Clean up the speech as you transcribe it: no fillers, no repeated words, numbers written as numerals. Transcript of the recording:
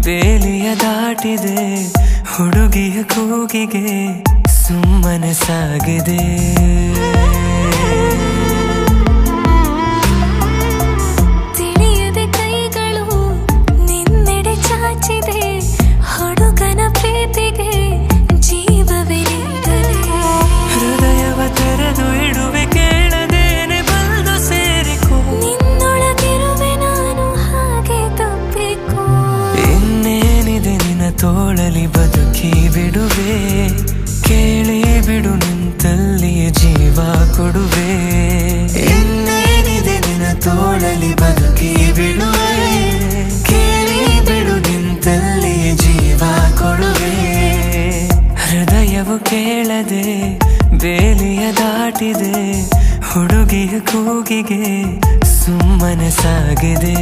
ಬೇಲಿಯ ದಾಟಿದೆ ಹುಡುಗಿಯ ಕೂಗಿಗೆ ಸುಮ್ಮನೆ ಸಾಗಿದೆ ತಿಳಿಯದೆ ಕೈಗಳು ನಿನ್ನೆಡೆ ಚಾಚಿದೆ ಹುಡುಗನ ಪ್ರೀತಿಗೆ ಜೀವವೇ ನೀಡದೆ ಹೃದಯವ ತೆರೆದು ಇಡುವೆ ಕೇಳದೇನೆ ಬಂದು ಸೇರಿಕೋ ನಿನ್ನೊಳಗಿರುವೆ ನಾನು ಹಾಗೆ ತಪ್ಪಿಕೋ ಇನ್ನೇನಿದೆ ನಿನ್ನ ತೋಳಲಿ ಬದುಕಿ ಬಿಡುವೆ ಕೇಳಿ ಬಿಡು ನಿಂತಲ್ಲಿಯೇ ಜೀವ ಕೊಡುವೆ ಇನ್ನೇನಿದೆ ನಿನ್ನ ತೋಳಲಿ ಬದುಕಿ ಬಿಡುವೆ ಕೇಳಿ ಬಿಡು ನಿಂತಲ್ಲಿಯೇ ಜೀವ ಕೊಡುವೆ ಹೃದಯವು ಕೇಳದೆ ಬೇಲಿಯ ದಾಟಿದೆ ಹುಡುಗಿಯ ಕೂಗಿಗೆ ಸುಮ್ಮನೆ ಸಾಗಿದೆ